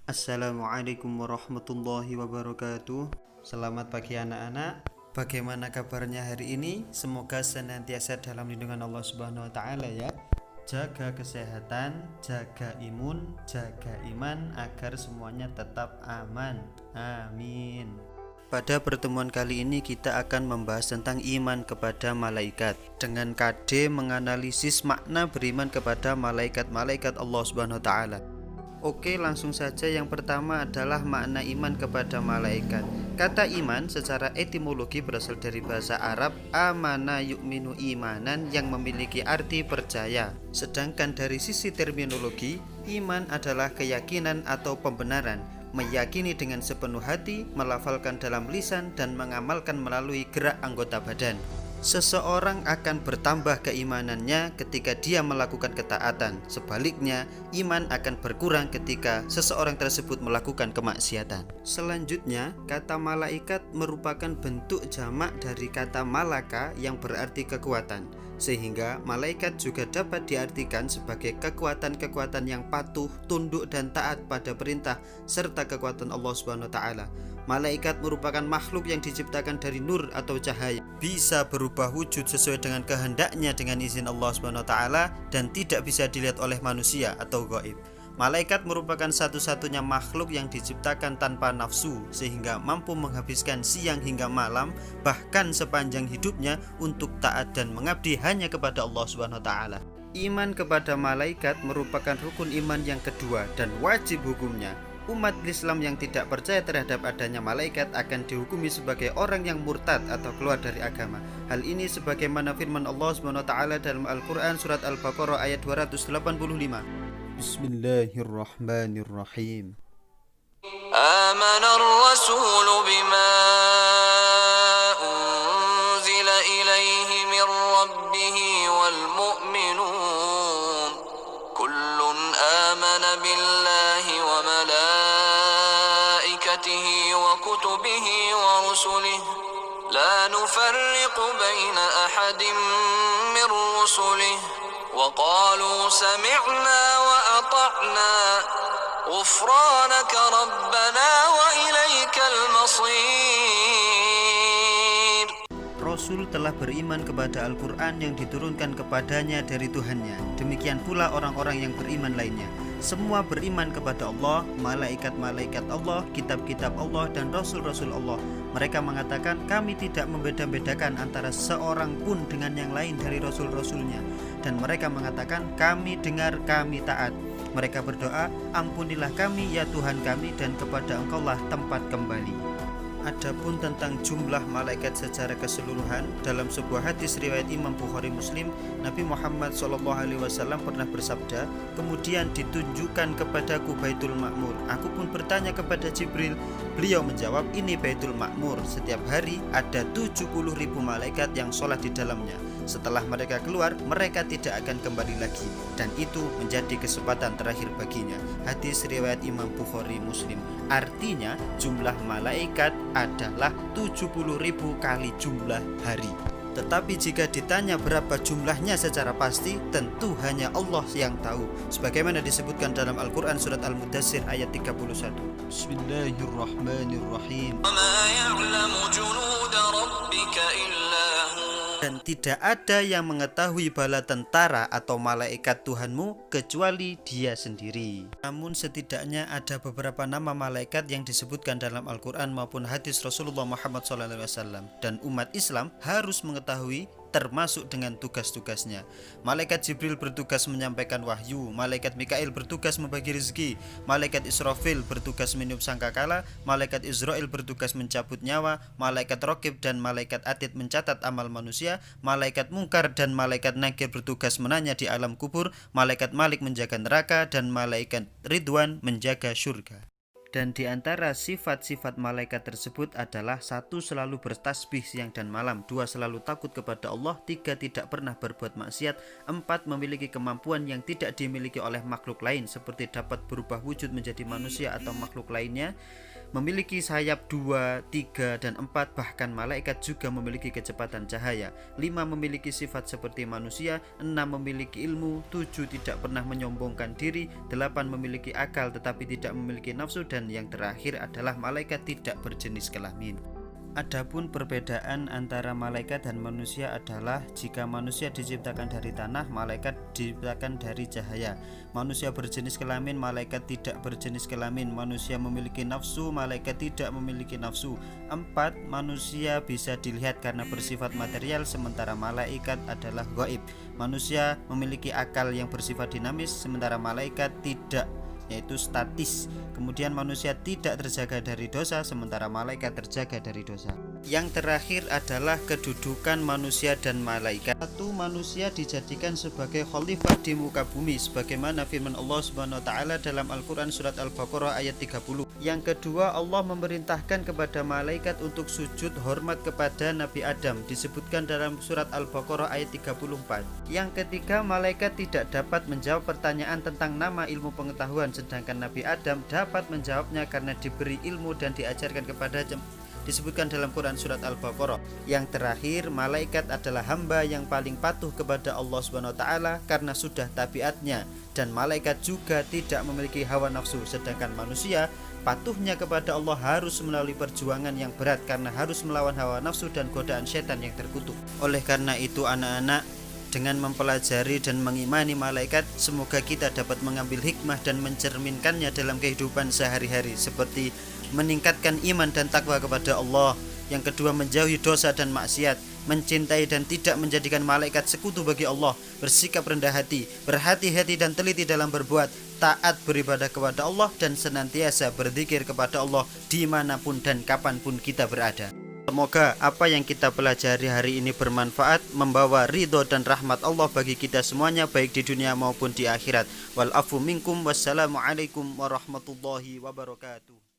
Assalamualaikum warahmatullahi wabarakatuh. Selamat pagi anak-anak. Bagaimana kabarnya hari ini? Semoga senantiasa dalam lindungan Allah Subhanahu wa taala ya. Jaga kesehatan, jaga imun, jaga iman agar semuanya tetap aman. Amin. Pada pertemuan kali ini kita akan membahas tentang iman kepada malaikat. Dengan KD menganalisis makna beriman kepada malaikat-malaikat Allah Subhanahu wa taala. Oke, langsung saja. Yang pertama adalah makna iman kepada malaikat. Kata iman secara etimologi berasal dari bahasa Arab amana yu'minu imanan, yang memiliki arti percaya. Sedangkan dari sisi terminologi, iman adalah keyakinan atau pembenaran, meyakini dengan sepenuh hati, melafalkan dalam lisan, dan mengamalkan melalui gerak anggota badan. Seseorang akan bertambah keimanannya ketika dia melakukan ketaatan. Sebaliknya, iman akan berkurang ketika seseorang tersebut melakukan kemaksiatan. Selanjutnya, kata malaikat merupakan bentuk jamak dari kata malaka yang berarti kekuatan. Sehingga malaikat juga dapat diartikan sebagai kekuatan-kekuatan yang patuh, tunduk, dan taat pada perintah serta kekuatan Allah Subhanahu wa taala. Malaikat merupakan makhluk yang diciptakan dari nur atau cahaya, bisa berubah wujud sesuai dengan kehendaknya dengan izin Allah Subhanahu wa taala, dan tidak bisa dilihat oleh manusia atau gaib. Malaikat merupakan satu-satunya makhluk yang diciptakan tanpa nafsu, sehingga mampu menghabiskan siang hingga malam, bahkan sepanjang hidupnya, untuk taat dan mengabdi hanya kepada Allah Subhanahu wa taala. Iman kepada malaikat merupakan rukun iman yang kedua dan wajib hukumnya. Umat Islam yang tidak percaya terhadap adanya malaikat akan dihukumi sebagai orang yang murtad atau keluar dari agama. Hal ini sebagaimana firman Allah Subhanahu wa taala dalam Al-Qur'an surat Al-Baqarah ayat 285. Bismillahirrahmanirrahim. Amanar rasul bima unzila ilaihi min rabbih wal mu'minun kullun amana billahi wa malaikatihi wa kutubihi wa rusulihi la nufarriqu baina ahadin min rusulihi وقالوا سمعنا وأطعنا غفرانك ربنا وإليك المصير. Rasul telah beriman kepada Al-Quran yang diturunkan kepadanya dari Tuhannya. Demikian pula orang-orang yang beriman lainnya. Semua beriman kepada Allah, malaikat-malaikat Allah, kitab-kitab Allah, dan rasul-rasul Allah. Mereka mengatakan kami tidak membeda-bedakan antara seorang pun dengan yang lain dari rasul-rasulnya. Dan mereka mengatakan kami dengar, kami taat. Mereka berdoa, ampunilah kami ya Tuhan kami, dan kepada Engkaulah tempat kembali. Adapun tentang jumlah malaikat secara keseluruhan, dalam sebuah hadis riwayat Imam Bukhari Muslim, Nabi Muhammad SAW pernah bersabda, kemudian ditunjukkan kepadaku Baitul Ma'mur. Aku pun bertanya kepada Jibril. Beliau menjawab, ini Baitul Ma'mur. Setiap hari ada 70.000 malaikat yang sholat di dalamnya. Setelah mereka keluar, mereka tidak akan kembali lagi, dan itu menjadi kesempatan terakhir baginya. Hadis riwayat Imam Bukhari Muslim. Artinya jumlah malaikat adalah 70.000 kali jumlah hari. Tetapi jika ditanya berapa jumlahnya secara pasti, tentu hanya Allah yang tahu. Sebagaimana disebutkan dalam Al-Quran surat Al-Mudassir ayat 31. Bismillahirrahmanirrahim. Dan tidak ada yang mengetahui bala tentara atau malaikat Tuhanmu kecuali Dia sendiri. Namun setidaknya ada beberapa nama malaikat yang disebutkan dalam Al-Quran maupun hadis Rasulullah Muhammad SAW. Dan umat Islam harus mengetahui termasuk dengan tugas-tugasnya. Malaikat Jibril bertugas menyampaikan wahyu, malaikat Mikail bertugas membagi rezeki, malaikat Israfil bertugas meniup sangkakala, malaikat Israel bertugas mencabut nyawa, malaikat Raqib dan malaikat Atid mencatat amal manusia, malaikat Mungkar dan malaikat Nakir bertugas menanya di alam kubur, malaikat Malik menjaga neraka, dan malaikat Ridwan menjaga surga. Dan di antara sifat-sifat malaikat tersebut adalah 1. Selalu bertasbih siang dan malam, 2. Selalu takut kepada Allah, 3. Tidak pernah berbuat maksiat, 4. Memiliki kemampuan yang tidak dimiliki oleh makhluk lain seperti dapat berubah wujud menjadi manusia atau makhluk lainnya, memiliki sayap 2, 3, dan 4. Bahkan malaikat juga memiliki kecepatan cahaya, 5. Memiliki sifat seperti manusia, 6. Memiliki ilmu, 7. Tidak pernah menyombongkan diri, 8. Memiliki akal tetapi tidak memiliki nafsu, dan yang terakhir adalah malaikat tidak berjenis kelamin. Adapun perbedaan antara malaikat dan manusia adalah jika manusia diciptakan dari tanah, malaikat diciptakan dari cahaya. Manusia berjenis kelamin, malaikat tidak berjenis kelamin. Manusia memiliki nafsu, malaikat tidak memiliki nafsu. 4. Manusia bisa dilihat karena bersifat material, sementara malaikat adalah gaib. Manusia memiliki akal yang bersifat dinamis, sementara malaikat tidak, yaitu statis. Kemudian manusia tidak terjaga dari dosa, sementara malaikat terjaga dari dosa. Yang terakhir adalah kedudukan manusia dan malaikat. 1. Manusia dijadikan sebagai khalifah di muka bumi sebagaimana firman Allah Subhanahu wa taala dalam Al-Qur'an surat Al-Baqarah ayat 30. Yang kedua, Allah memerintahkan kepada malaikat untuk sujud hormat kepada Nabi Adam, disebutkan dalam surat Al-Baqarah ayat 34. Yang ketiga, malaikat tidak dapat menjawab pertanyaan tentang nama ilmu pengetahuan, sedangkan Nabi Adam dapat menjawabnya karena diberi ilmu dan diajarkan kepada, disebutkan dalam Quran surat Al-Baqarah. Yang terakhir, malaikat adalah hamba yang paling patuh kepada Allah Subhanahu wa taala karena sudah tabiatnya, dan malaikat juga tidak memiliki hawa nafsu, sedangkan manusia patuhnya kepada Allah harus melalui perjuangan yang berat karena harus melawan hawa nafsu dan godaan setan yang terkutuk. Oleh karena itu anak-anak, dengan mempelajari dan mengimani malaikat, semoga kita dapat mengambil hikmah dan mencerminkannya dalam kehidupan sehari-hari, seperti meningkatkan iman dan takwa kepada Allah. Yang kedua, menjauhi dosa dan maksiat, mencintai dan tidak menjadikan malaikat sekutu bagi Allah, bersikap rendah hati, berhati-hati dan teliti dalam berbuat, taat beribadah kepada Allah, dan senantiasa berzikir kepada Allah dimanapun dan kapanpun kita berada. Semoga apa yang kita pelajari hari ini bermanfaat, membawa ridho dan rahmat Allah bagi kita semuanya, baik di dunia maupun di akhirat. Wal afu minkum, wassalamualaikum warahmatullahi wabarakatuh.